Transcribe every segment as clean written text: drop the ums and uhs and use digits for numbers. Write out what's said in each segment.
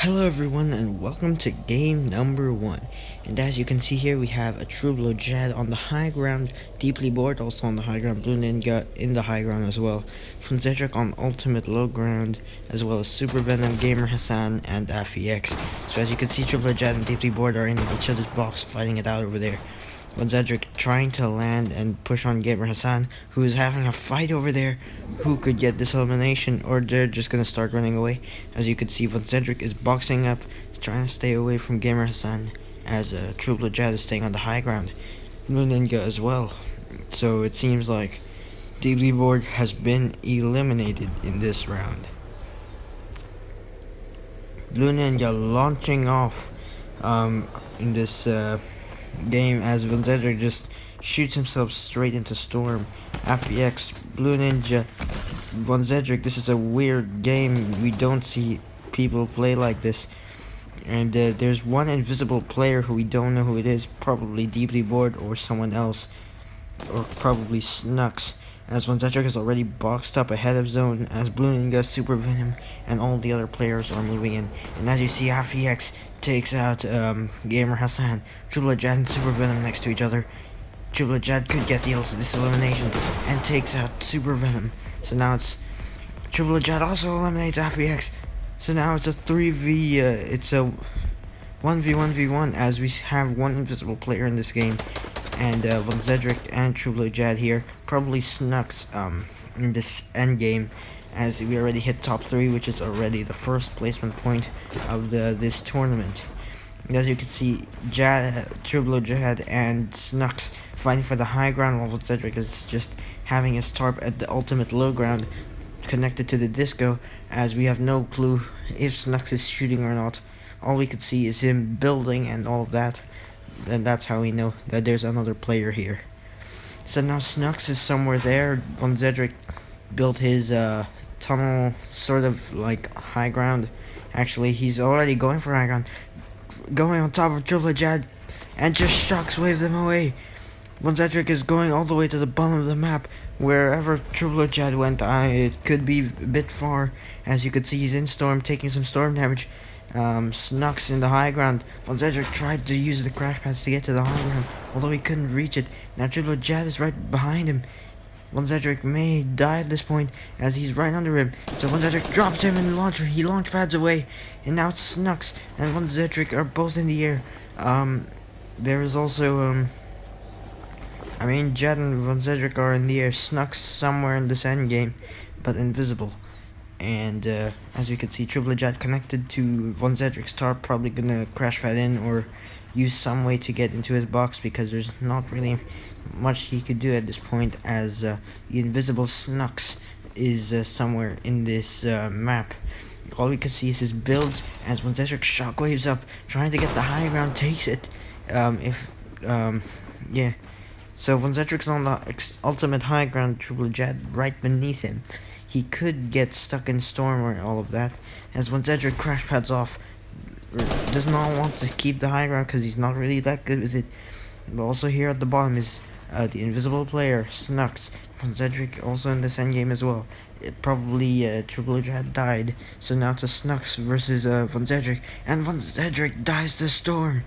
Hello everyone and welcome to game number 1. And as you can see here, we have a True Blue Jad on the high ground, DeeplyBored also on the high ground, Blue Ninja in the high ground as well, Vonzedric on ultimate low ground, as well as Super Venom, Gamer Hassan, and FEX. So as you can see, True Blue Jad and DeeplyBored are in each other's box fighting it out over there. Vonzedric trying to land and push on Gamer Hassan, who is having a fight over there. Who could get this elimination, or they're just gonna start running away. As you can see, Vonzedric is boxing up, trying to stay away from Gamer Hassan, as True Blue Jad is staying on the high ground. Blue Ninja as well. So it seems like DeeplyBored has been eliminated in this round. Blue Ninja launching off in this game as Vonzedric just shoots himself straight into Storm. FBX, Blue Ninja, Vonzedric. This is a weird game. We don't see people play like this. And there's one invisible player who we don't know who it is. Probably DeeplyBored or someone else. Or probably Snux. As Vonzedric is already boxed up ahead of zone, as Blue Ninja, Super Venom, and all the other players are moving in. And as you see, FEX takes out Gamer Hassan, True Blue Jad and Super Venom next to each other. True Blue Jad could get this elimination and takes out Super Venom. So now it's True Blue Jad also eliminates FEX. So now it's a 3v, it's a 1v1v1 as we have one invisible player in this game. And Vonzedric and True Blue Jad here, probably Snux in this end game, as we already hit top 3, which is already the first placement point of this tournament. And as you can see, True Blue Jad and Snux fighting for the high ground, while Vonzedric is just having his tarp at the ultimate low ground connected to the disco, as we have no clue if Snux is shooting or not. All we could see is him building and all of that. And that's how we know that there's another player here. So now Snux is somewhere there. Vonzedric built his tunnel sort of like high ground. Actually, he's already going for high ground. Going on top of True Blue Jad and just shockwaves them away. Vonzedric is going all the way to the bottom of the map. Wherever True Blue Jad went, it could be a bit far. As you could see, he's in Storm, taking some Storm damage. Snux in the high ground. Vonzedric tried to use the crash pads to get to the high ground, although he couldn't reach it. Now True Blue Jad is right behind him. Vonzedric may die at this point, as he's right under him. So Vonzedric drops him and he launch pads away. And now it's Snux and Vonzedric are both in the air. There is also, Jad and Vonzedric are in the air. Snux somewhere in this end game, but invisible. And as you can see, True Blue Jad connected to Vonzedric's tarp, probably gonna crash pad in or use some way to get into his box, because there's not really much he could do at this point, as the invisible Snux is somewhere in this map. All we can see is his builds as Vonzedric shockwaves up, trying to get the high ground, takes it. Yeah. So Vonzedric's on the ultimate high ground, True Blue Jad right beneath him. He could get stuck in Storm or all of that, as Vonzedric crash pads off. Does not want to keep the high ground because he's not really that good with it. But also here at the bottom is the invisible player, Snux. Vonzedric also in this end game as well. Probably True Blue Jad died, so now it's a Snux versus Vonzedric, and Vonzedric dies to Storm.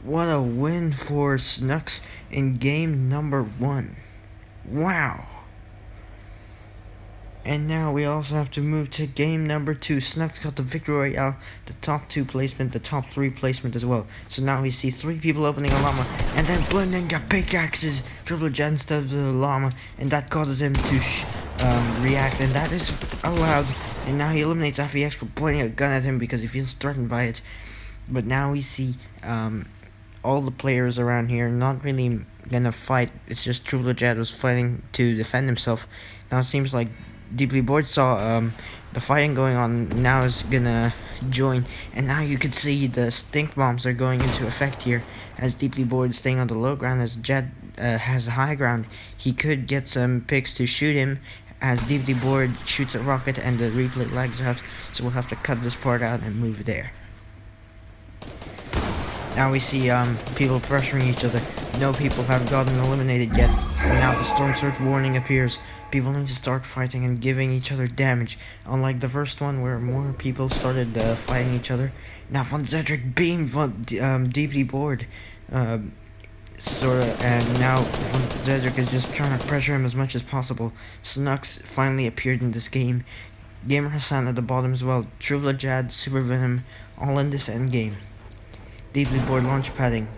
What a win for Snux in game number 1. Wow. And now we also have to move to game number 2. Snux got the victory royale, the top 2 placement, the top 3 placement as well. So now we see 3 people opening a llama, and then Blue Ninja pickaxes True Blue Jad instead of the llama, and that causes him to react, and that is allowed. And now he eliminates FEX for pointing a gun at him because he feels threatened by it. But now we see all the players around here not really gonna fight. It's just True Blue Jad was fighting to defend himself. Now it seems like DeeplyBored saw the fighting going on, now is gonna join, and now you can see the stink bombs are going into effect here, as DeeplyBored is staying on the low ground, as Jad has the high ground. He could get some picks to shoot him, as DeeplyBored shoots a rocket and the replay lags out, so we'll have to cut this part out and move it there. Now we see people pressuring each other. No people have gotten eliminated yet, and now the Storm Surge warning appears. People need to start fighting and giving each other damage. Unlike the first one where more people started fighting each other, now Vonzedric being deeply bored. And now Vonzedric is just trying to pressure him as much as possible. Snux finally appeared in this game. Gamer Hassan at the bottom as well. Trubla Jad, Super Venom, all in this end game. DeeplyBored launch padding.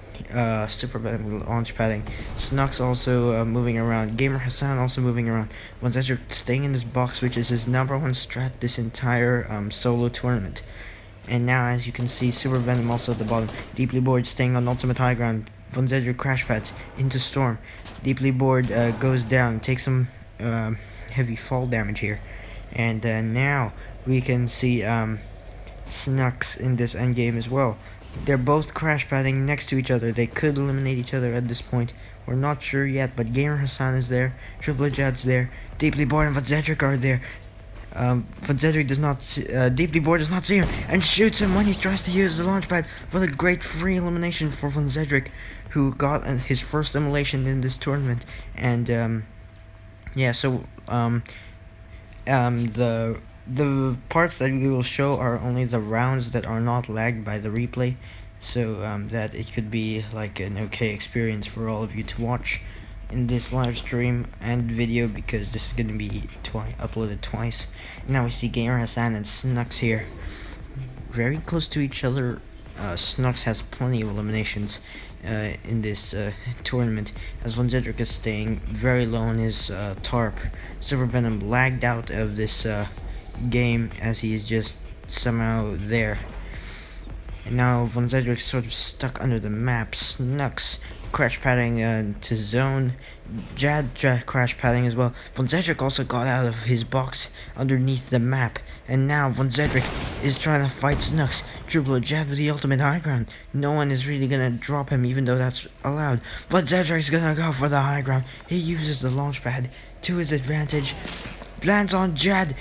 Super Venom launch padding. Snux also moving around. Gamer Hassan also moving around. Vonzedric staying in this box, which is his #1 strat this entire solo tournament. And now, as you can see, Super Venom also at the bottom. DeeplyBored staying on ultimate high ground. Vonzedric crash pads into Storm. DeeplyBored goes down, takes some heavy fall damage here. And now we can see Snux in this endgame as well. They're both crash padding next to each other. They could eliminate each other at this point. We're not sure yet, but Gamer Hassan is there. Triple Jad's there. DeeplyBored and Vonzedric are there. Vonzedric does not DeeplyBored does not see him and shoots him when he tries to use the launch pad. What a great free elimination for Vonzedric, who got his first elimination in this tournament. And yeah, so the parts that we will show are only the rounds that are not lagged by the replay, so that it could be like an okay experience for all of you to watch in this live stream and video, because this is going to be uploaded twice. Now we see Gamer Hassan and Snux here, very close to each other. Snux has plenty of eliminations in this tournament, as Vonzedric is staying very low on his tarp. Super Venom lagged out of this game as he is just somehow there. And now Vonzedric sort of stuck under the map. Snux crash padding to zone. Jad crash padding as well. Vonzedric also got out of his box underneath the map. And now Vonzedric is trying to fight Snux. Triple Jad with the ultimate high ground. No one is really gonna drop him, even though that's allowed. Vonzedric's gonna go for the high ground. He uses the launch pad to his advantage. Lands on Jad.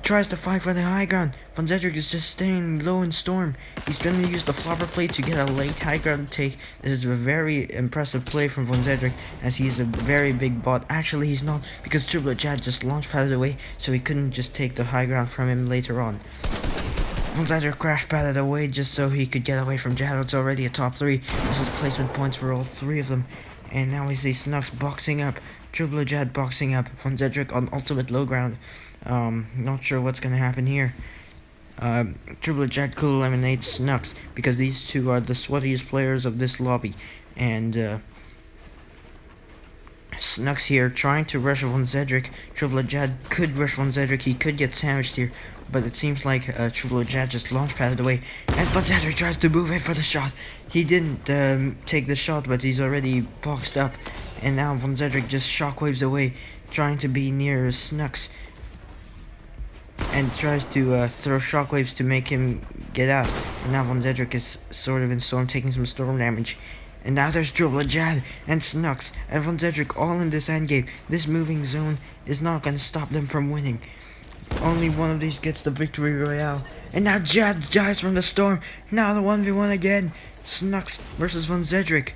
Tries to fight for the high ground. Vonzedric is just staying low in Storm. He's going to use the flopper play to get a late high ground take. This is a very impressive play from Vonzedric, as he's a very big bot. Actually, he's not, because Triple Jad just launch padded away, so he couldn't just take the high ground from him later on. Vonzedric crash padded away just so he could get away from Jad. It's already a top 3. This is placement points for all 3 of them. And now we see Snux boxing up. Triple Jad boxing up. Vonzedric on ultimate low ground. Not sure what's gonna happen here. Triple Jad could eliminate Snux, because these two are the sweatiest players of this lobby. And Snux here trying to rush Vonzedric. Triple Jad could rush Vonzedric. He could get sandwiched here, but it seems like Triple Jad just launch padded away. And Vonzedric tries to move in for the shot. He didn't take the shot, but he's already boxed up. And now Vonzedric just shockwaves away, trying to be near Snux, and tries to throw shockwaves to make him get out. And now Vonzedric is sort of in Storm, taking some Storm damage. And now there's Triple Jad and Snux and Vonzedric all in this endgame. This moving zone is not going to stop them from winning. Only one of these gets the victory royale. And now Jad dies from the Storm. Now the 1v1 again. Snux versus Vonzedric.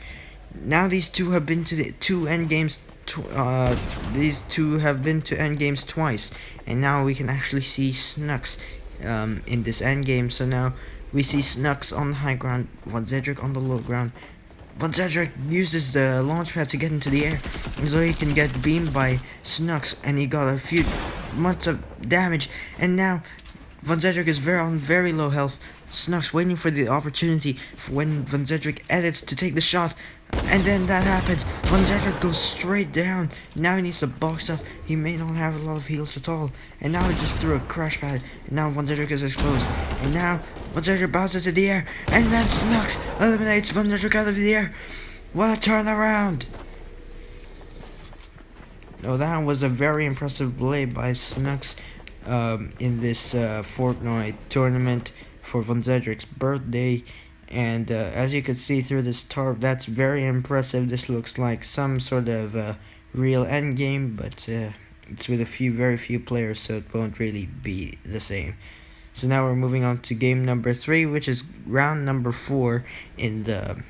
Now these two have been to the two endgames. These two have been to endgames twice, and now we can actually see Snux in this endgame. So now we see Snux on the high ground, Vonzedric on the low ground. Vonzedric uses the launch pad to get into the air, so he can get beamed by Snux, and he got a few months of damage. And now Vonzedric is on very low health. Snux waiting for the opportunity for when Vonzedric edits to take the shot. And then that happens. Vonzedric goes straight down. Now he needs to box up. He may not have a lot of heals at all. And now he just threw a crash pad. And now Vonzedric is exposed. And now Vonzedric bounces in the air. And then Snux eliminates Vonzedric out of the air. What a turnaround. Oh, that was a very impressive play by Snux in this Fortnite tournament for Vonzedric's birthday. And as you can see through this tarp, that's very impressive. This looks like some sort of real endgame, but it's with very few players, so it won't really be the same. So now we're moving on to game number 3, which is round number 4 in the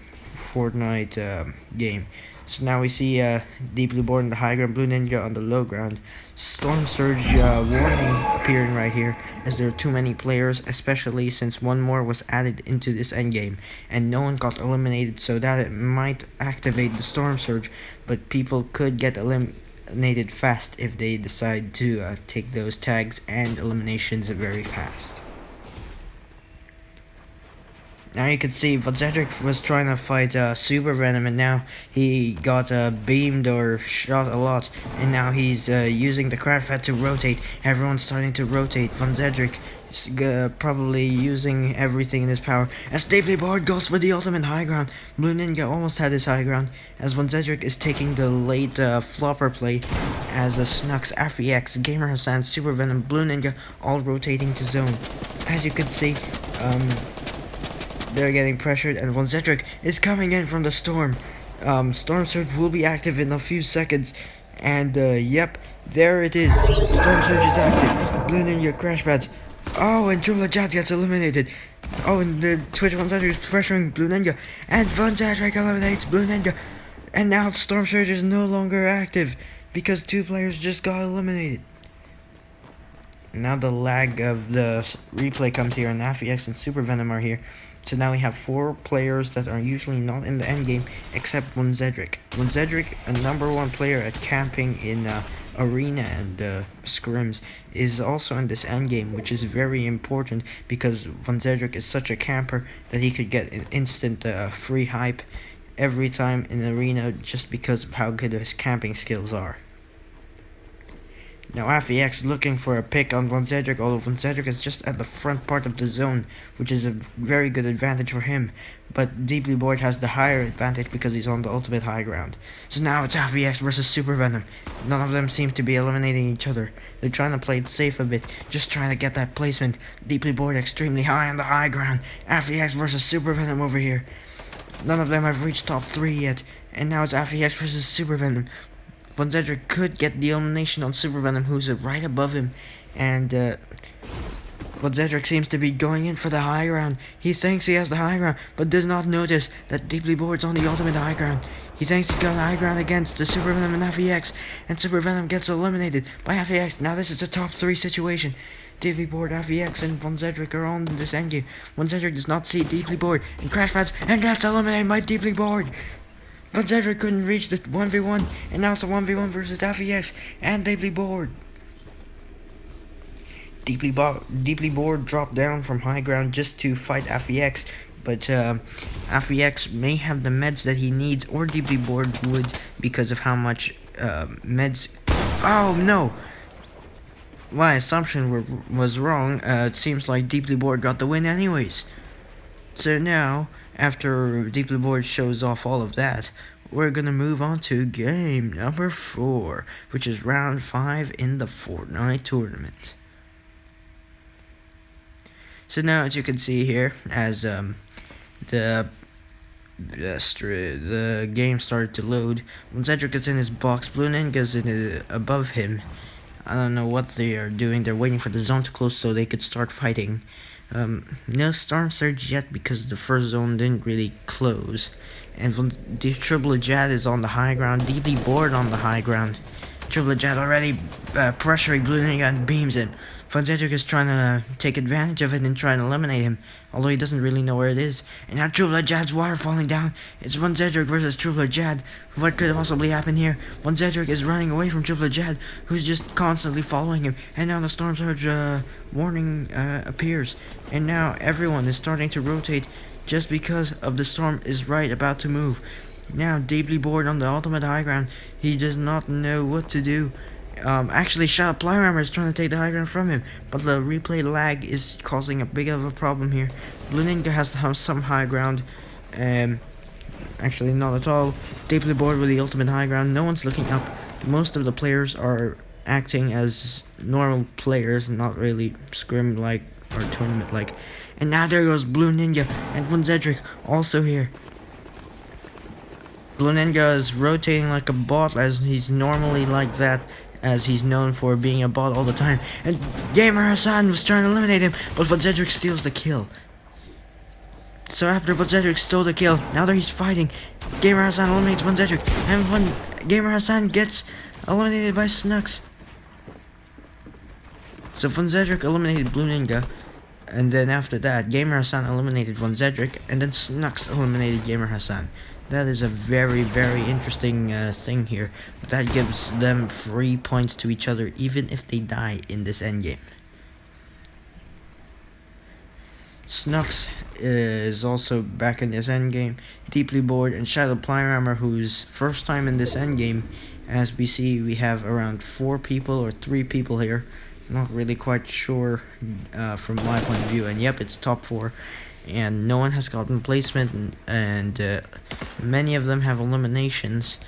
Fortnite game. So now we see DeeplyBored on the high ground, Blue Ninja on the low ground. Storm Surge warning appearing right here, as there are too many players, especially since one more was added into this endgame, and no one got eliminated, so that it might activate the Storm Surge, but people could get eliminated fast if they decide to take those tags and eliminations very fast. Now you can see Vonzedric was trying to fight Super Venom, and now he got beamed or shot a lot, and now he's using the crash pad to rotate. Everyone's starting to rotate. Vonzedric is probably using everything in his power as DeeplyBored goes for the ultimate high ground. Blue Ninja almost had his high ground as Vonzedric is taking the late flopper play as Snux, FEX, Gamer Hassan, Super Venom, Blue Ninja all rotating to zone. As you can see, they're getting pressured, and Vonzedric is coming in from the storm. Storm Surge will be active in a few seconds, and yep, there it is. Storm Surge is active. Blue Ninja crash pads. Oh, and DeeplyBored gets eliminated. Oh, and the Twitch Vonzedric is pressuring Blue Ninja, and Vonzedric eliminates Blue Ninja. And now Storm Surge is no longer active because 2 players just got eliminated. Now the lag of the replay comes here, and FEX and Super Venom are here. So now we have 4 players that are usually not in the endgame, except Vonzedric. Vonzedric, a #1 player at camping in arena and scrims, is also in this endgame, which is very important because Vonzedric is such a camper that he could get an instant free hype every time in arena just because of how good his camping skills are. Now FEX looking for a pick on Vonzedric, although Vonzedric is just at the front part of the zone, which is a very good advantage for him. But DeeplyBored has the higher advantage because he's on the ultimate high ground. So now it's FEX versus Super Venom. None of them seem to be eliminating each other. They're trying to play it safe a bit, just trying to get that placement. DeeplyBored extremely high on the high ground. FEX versus Super Venom over here. None of them have reached top 3 yet, and now it's FEX versus Super Venom. Vonzedric could get the elimination on Super Venom, who's right above him, and Vonzedric seems to be going in for the high ground. He thinks he has the high ground, but does not notice that DeeplyBored's on the ultimate high ground. He thinks he's got the high ground against the Super Venom and FEX, and Super Venom gets eliminated by FEX. Now this is a top 3 situation. DeeplyBored, FEX, and Vonzedric are on this endgame. Vonzedric does not see DeeplyBored and crash pads and gets eliminated by DeeplyBored. Vonzedric couldn't reach the 1v1, and now it's a 1v1 versus FEX and DeeplyBored. DeeplyBored dropped down from high ground just to fight FEX, but FEX may have the meds that he needs, or DeeplyBored would, because of how much meds. Oh no! My assumption was wrong. It seems like DeeplyBored got the win anyways. So now, after DeeplyBored shows off all of that, we're gonna move on to game number 4, which is round 5 in the Fortnite tournament. So now, as you can see here, as the game started to load, Vonzedric is in his box, Blue Ninja's above him. I don't know what they are doing. They're waiting for the zone to close so they could start fighting. No Storm Surge yet because the first zone didn't really close. And DeeplyBored is on the high ground, DeeplyBored on the high ground. DeeplyBored already pressuring Blue Ninja and beams him. Vonzedric is trying to take advantage of it and trying to eliminate him, although he doesn't really know where it is. And now DeeplyBored's water falling down. It's Vonzedric versus DeeplyBored. What could possibly happen here? Vonzedric is running away from DeeplyBored, who's just constantly following him. And now the Storm Surge warning appears. And now everyone is starting to rotate just because of the storm is right about to move. Now DeeplyBored on the ultimate high ground. He does not know what to do. Actually, Shadow Plyrammer is trying to take the high ground from him, but the replay lag is causing a big of a problem here. Blue Ninja has to have some high ground. Actually, not at all. DeeplyBored with the ultimate high ground. No one's looking up. Most of the players are acting as normal players, not really scrim-like or tournament-like. And now there goes Blue Ninja and Vonzedric also here. Blue Ninja is rotating like a bot, as he's normally like that, as he's known for being a bot all the time. And Gamer Hassan was trying to eliminate him, but Vonzedric steals the kill. So after Vonzedric stole the kill, now that he's fighting, Gamer Hassan eliminates Vonzedric, and Gamer Hassan gets eliminated by Snux. So Vonzedric eliminated Blue Ninja, and then after that, Gamer Hassan eliminated Vonzedric, and then Snux eliminated Gamer Hassan. That is a very, very interesting thing here. That gives them free points to each other, even if they die in this endgame. Snux is also back in this endgame. DeeplyBored and ShadowPlyRammer, who's first time in this endgame. As we see, we have around 4 people or 3 people here. Not really quite sure from my point of view. And yep, it's top 4. And no one has gotten placement, and many of them have eliminations.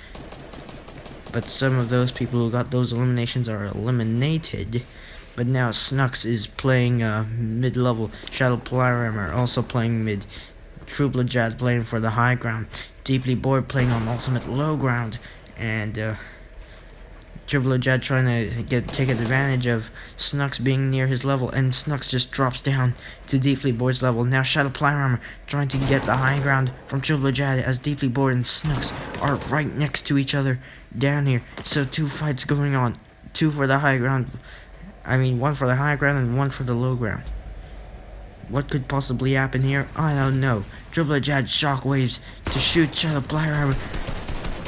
But some of those people who got those eliminations are eliminated. But now Snux is playing mid-level. ShadowPlyRammer also playing mid. DeeplyBored playing for the high ground. DeeplyBored playing on ultimate low ground. And DeeplyBored trying to take advantage of Snux being near his level. And Snux just drops down to DeeplyBored's level. Now ShadowPlyRammer trying to get the high ground from DeeplyBored, as DeeplyBored and Snux are right next to each other down here. So 2 fights going on. 2 for the high ground. I mean, 1 for the high ground and 1 for the low ground. What could possibly happen here? I don't know. DeeplyBored shockwaves to shoot ShadowPlyRammer.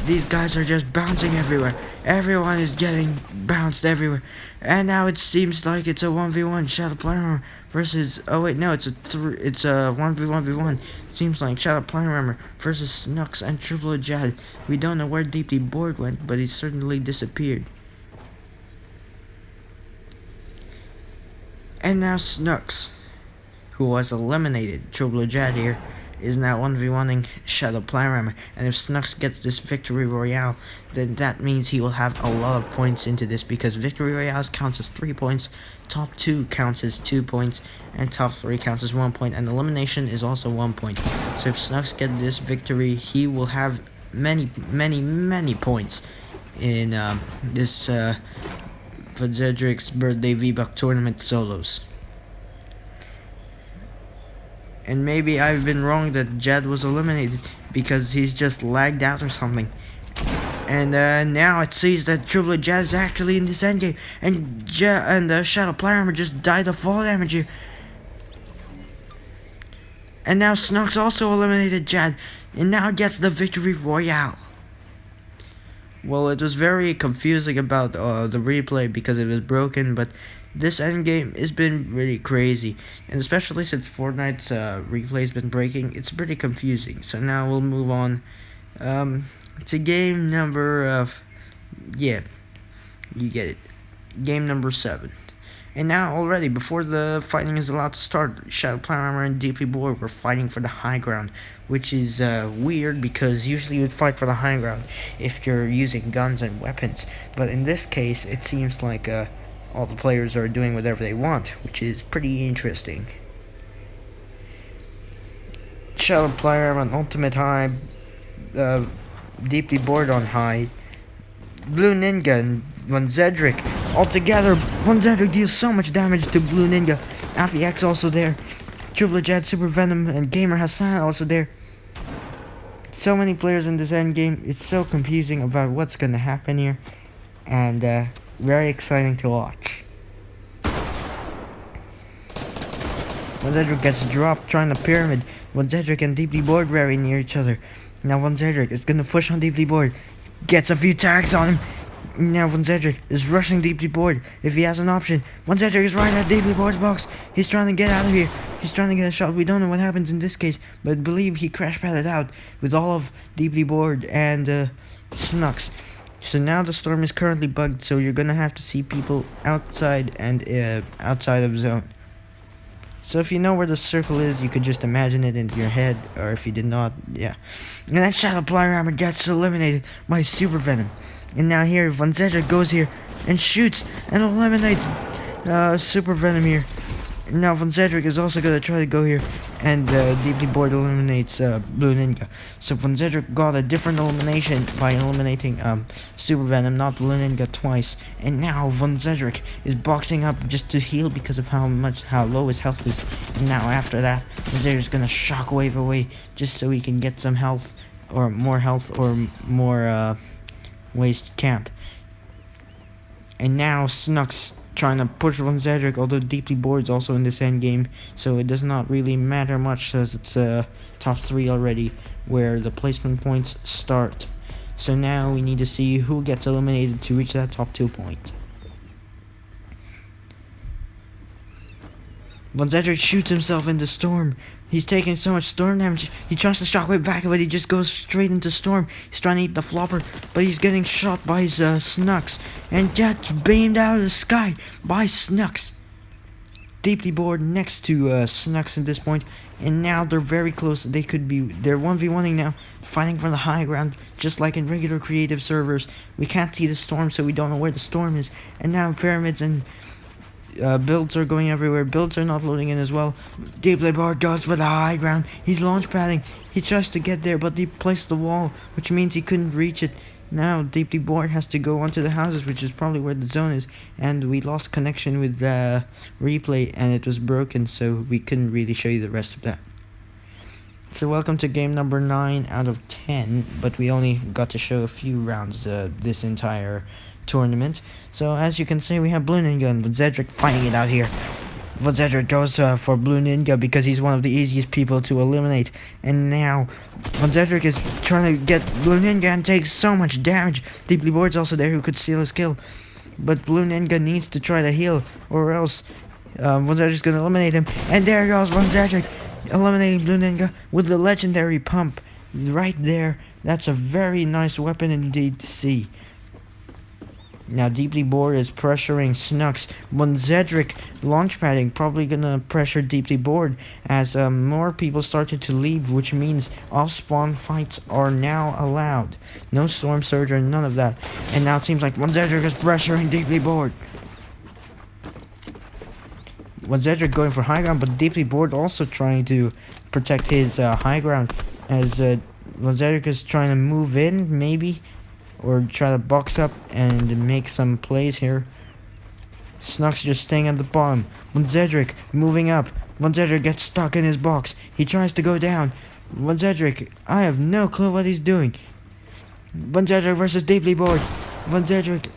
These guys are just bouncing everywhere. Everyone is getting bounced everywhere. And now it seems like it's a 1v1. ShadowPlyRammer versus... Oh wait, no, it's a 1v1v1. Seems like ShadowPlyRammer versus Snux and DeeplyBored. We don't know where DeeplyBored went, but he certainly disappeared. And now Snux, who was eliminated, DeeplyBored here, is now 1v1ing ShadowPlyRammer. And if Snux gets this Victory Royale, then that means he will have a lot of points into this, because Victory Royales counts as 3 points, top 2 counts as 2 points, and top 3 counts as 1 point, and elimination is also 1 point. So if Snux gets this victory, he will have many points in this Vonzedric's birthday Vbuck tournament solos. And maybe I've been wrong that Jad was eliminated because he's just lagged out or something. And now it seems that DeeplyBored is actually in this endgame, and ShadowPlyRammer just died of fall damage here. And now Snux also eliminated Jad, and now gets the Victory Royale. Well, it was very confusing about the replay because it was broken, but this endgame has been really crazy, and especially since Fortnite's replay's been breaking, it's pretty confusing. So now we'll move on to game number yeah, you get it, game number 7. And now already, before the fighting is allowed to start, ShadowPlyRammer and DeeplyBored were fighting for the high ground, which is weird because usually you'd fight for the high ground if you're using guns and weapons. But in this case, it seems like all the players are doing whatever they want, which is pretty interesting. ShadowPlyRammer on ultimate high, DeeplyBored on high, Blue Ninja and Vonzedric all together. Vonzedric deals so much damage to Blue Ninja. Afix also there. DeeplyBored, Super Venom, and Gamer Hassan also there. So many players in this endgame. It's so confusing about what's gonna happen here, and very exciting to watch. Vonzedric gets dropped trying to pyramid. Vonzedric and DeeplyBored very near each other. Now Vonzedric is gonna push on DeeplyBored. Gets a few tags on him. Now Vonzedric is rushing DeeplyBored if he has an option. Vonzedric is right at DeeplyBored's box. He's trying to get out of here. He's trying to get a shot. We don't know what happens in this case, but I believe he crash padded out with all of DeeplyBored and Snux. So now the storm is currently bugged, so you're gonna have to see people outside and outside of zone. So if you know where the circle is, you could just imagine it in your head, or if you did not, yeah. And that ShadowPlyRammer gets eliminated by Super Venom. And now here, Vonzedric goes here and shoots and eliminates Super Venom here. And now Vonzedric is also gonna try to go here and DeeplyBored eliminates Blue Ninja. So Vonzedric got a different elimination by eliminating Super Venom, not Blue Ninja, twice. And now Vonzedric is boxing up just to heal because of how low his health is. And now after that, Vonzedric's gonna shockwave away just so he can get some health, or more ways to camp. And now Snux trying to push Vonzedric, although DeeplyBored's also in this end game, so it does not really matter much as it's top 3 already, where the placement points start. So now we need to see who gets eliminated to reach that top 2 point. Vonzedric shoots himself in the storm. He's taking so much storm damage. He tries to shockwave back, but he just goes straight into storm. He's trying to eat the flopper, but he's getting shot by his Snux, and gets beamed out of the sky by Snux. DeeplyBored next to Snux at this point, and now they're very close. They're 1v1ing now, fighting for the high ground, just like in regular creative servers. We can't see the storm, so we don't know where the storm is. And now pyramids and builds are going everywhere. Builds are not loading in as well. DeeplyBored goes for the high ground. He's launch padding. He tries to get there, but he placed the wall, which means he couldn't reach it. Now DeeplyBored has to go onto the houses, which is probably where the zone is. And we lost connection with replay, and it was broken, so we couldn't really show you the rest of that. So welcome to game number 9 out of 10, but we only got to show a few rounds this entire tournament. So as you can see, we have Blue Ninja and Vonzedric fighting it out here. Vonzedric goes for Blue Ninja because he's one of the easiest people to eliminate, and now Vonzedric is trying to get Blue Ninja and takes so much damage. DeeplyBored's also there who could steal his kill, but Blue Ninja needs to try to heal, or else Vonzedric's gonna eliminate him. And there goes Vonzedric, eliminating Blue Ninja with the legendary pump right there. That's a very nice weapon indeed to see. Now DeeplyBored is pressuring Snux. Vonzedric launch padding, probably gonna pressure DeeplyBored as more people started to leave, which means off-spawn fights are now allowed. No Storm Surge or none of that. And now it seems like Vonzedric is pressuring DeeplyBored. Vonzedric going for high ground, but DeeplyBored also trying to protect his high ground, as Vonzedric is trying to move in, maybe, or try to box up and make some plays here. Snux just staying at the bottom. Vonzedric moving up. Vonzedric gets stuck in his box. He tries to go down. Vonzedric, I have no clue what he's doing. Vonzedric versus DeeplyBored. Vonzedric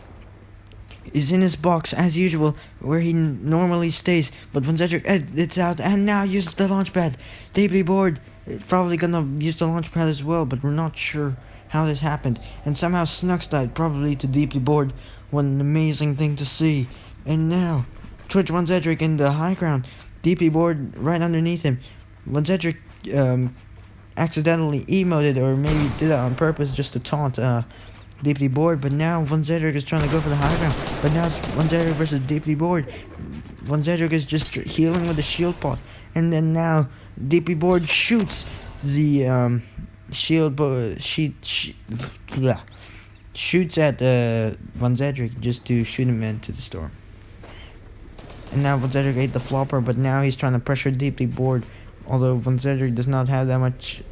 is in his box as usual, where he normally stays, but Vonzedric it's out and now uses the launch pad. DeeplyBored is probably gonna use the launch pad as well, but we're not sure how this happened. And somehow Snux died, probably to DeeplyBored. What an amazing thing to see. And now Twitch Vonzedric in the high ground. DeeplyBored right underneath him. Vonzedric accidentally emoted, or maybe did that on purpose just to taunt DeeplyBored, but now Vonzedric is trying to go for the high ground. But now it's Vonzedric versus DeeplyBored. Vonzedric is just healing with the shield pot, and then now DeeplyBored shoots the shoots at Vonzedric just to shoot him into the storm. And now Vonzedric ate the flopper, but now he's trying to pressure DeeplyBored, although Vonzedric does not have that much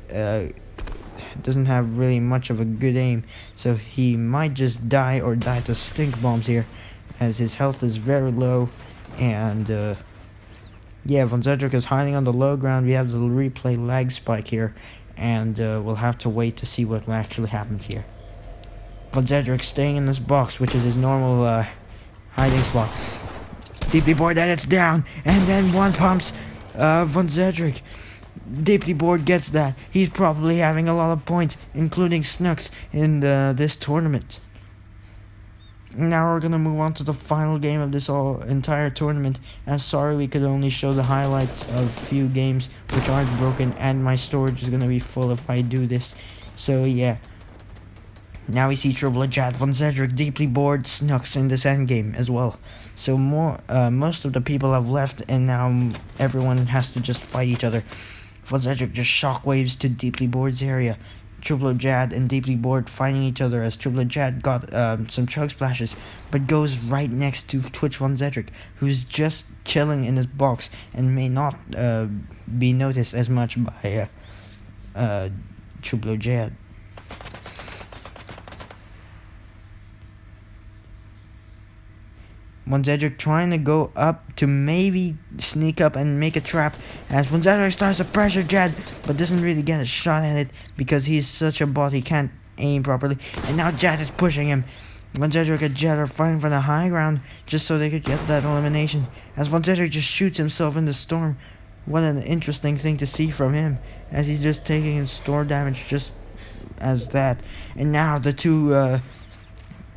doesn't have really much of a good aim, so he might just die, or die to stink bombs here, as his health is very low. And yeah, Vonzedric is hiding on the low ground. We have the replay lag spike here, and we'll have to wait to see what actually happens here. Vonzedric staying in this box, which is his normal hiding spot. DeeplyBored edits down, and then one pumps Vonzedric. DeeplyBored gets that. He's probably having a lot of points, including Snux, in this tournament. Now we're gonna move on to the final game of this entire tournament. And sorry, we could only show the highlights of few games which aren't broken, and my storage is gonna be full if I do this. So yeah. Now we see Triple Chat, Vonzedric, DeeplyBored, Snux in this endgame as well. So most of the people have left, and now everyone has to just fight each other. Vonzedric just shockwaves to DeeplyBored's area, DeeplyBored and DeeplyBored fighting each other as DeeplyBored got some chug splashes, but goes right next to Twitch Vonzedric, who's just chilling in his box and may not be noticed as much by DeeplyBored. Vonzedric trying to go up to maybe sneak up and make a trap as Vonzedric starts to pressure Jad, but doesn't really get a shot at it because he's such a bot he can't aim properly. And now Jad is pushing him. Vonzedric and Jad are fighting for the high ground just so they could get that elimination as Vonzedric just shoots himself in the storm. What an interesting thing to see from him as he's just taking his storm damage just as that. And now the two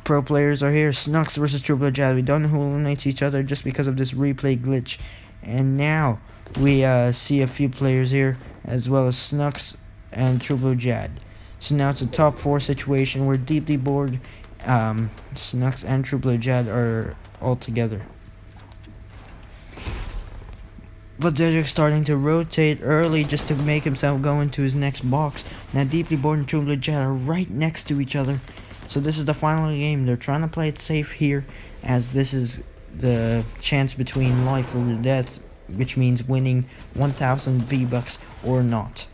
pro players are here. Snux versus DeeplyBored. We don't know who eliminates each other just because of this replay glitch. And now we see a few players here as well as Snux and DeeplyBored. So now it's a top 4 situation where DeeplyBored, Snux and DeeplyBored are all together. Vonzedric starting to rotate early just to make himself go into his next box. Now DeeplyBored and DeeplyBored are right next to each other. So this is the final game. They're trying to play it safe here, as this is the chance between life or death, which means winning 1,000 V-Bucks or not.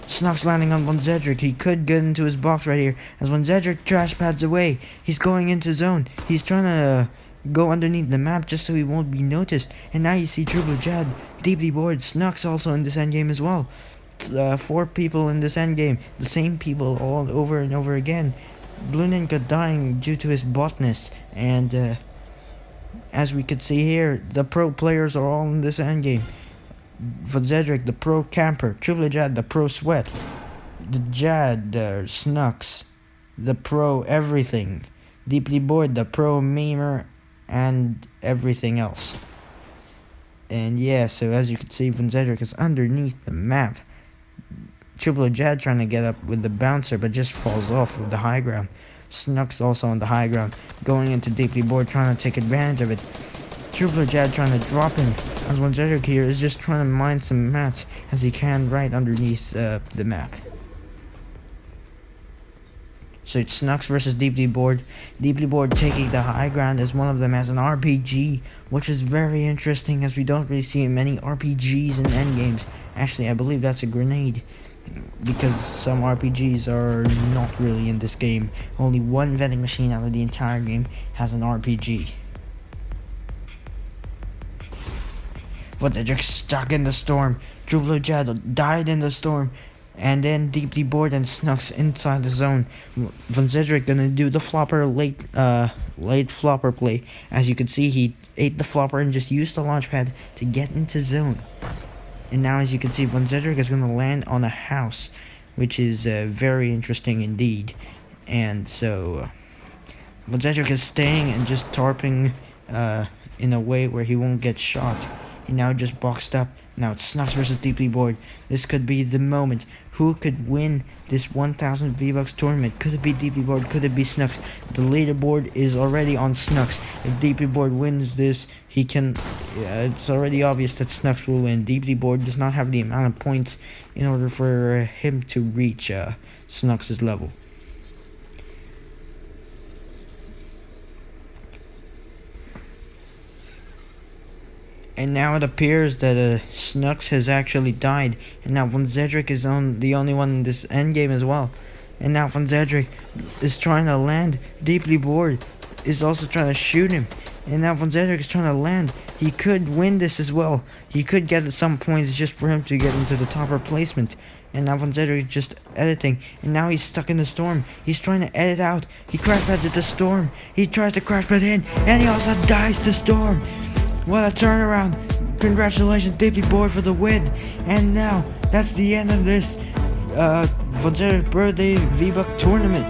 Snux landing on Vonzedric. He could get into his box right here, as Vonzedric trash pads away. He's going into zone. He's trying to go underneath the map just so he won't be noticed. And now you see DeeplyBored, DeeplyBored, Snux also in this endgame as well. 4 people in this endgame, the same people all over and over again. Blue Ninja dying due to his botness, and as we could see here, the pro players are all in this endgame. Vonzedric, the pro camper, DeeplyBored, the pro sweat, the Jad, Snux, the pro everything, DeeplyBored, the pro memer, and everything else. And yeah, so as you can see, Vonzedric is underneath the map. DeeplyBored trying to get up with the bouncer, but just falls off with the high ground. Snux also on the high ground, going into DeeplyBored, trying to take advantage of it. DeeplyBored trying to drop him, as Vonzedric here is just trying to mine some mats as he can right underneath the map. So it's Snux versus DeeplyBored. DeeplyBored taking the high ground as one of them has an RPG, which is very interesting as we don't really see many RPGs in endgames. Actually, I believe that's a grenade, because some RPGs are not really in this game. Only one vending machine out of the entire game has an RPG. Vonzedric stuck in the storm. DeeplyBored died in the storm. And then DeeplyBored and Snux inside the zone. Vonzedric gonna do the flopper late flopper play. As you can see, he ate the flopper and just used the launch pad to get into zone. And now as you can see, Vonzedric is gonna land on a house, which is very interesting indeed. And so Vonzedric is staying and just tarping in a way where he won't get shot. He now just boxed up. Now it's Snux versus DeeplyBored. This could be the moment. Who could win this 1,000 V-Bucks tournament? Could it be DeeplyBored? Could it be Snux? The leaderboard is already on Snux. If DeeplyBored wins this, he can... it's already obvious that Snux will win. DeeplyBored does not have the amount of points in order for him to reach Snux's level. And now it appears that Snux has actually died. And now Vonzedric is the only one in this endgame as well. And now Vonzedric is trying to land. DeeplyBored is also trying to shoot him. And now Vonzedric is trying to land. He could win this as well. He could get some points just for him to get into the top replacement. And now Vonzedric is just editing. And now he's stuck in the storm. He's trying to edit out. He crash pads at the storm. He tries to crash pad in. And he also dies to storm. What a turnaround. Congratulations DeeplyBored for the win. And now that's the end of this Vonzedric birthday V-Buck tournament.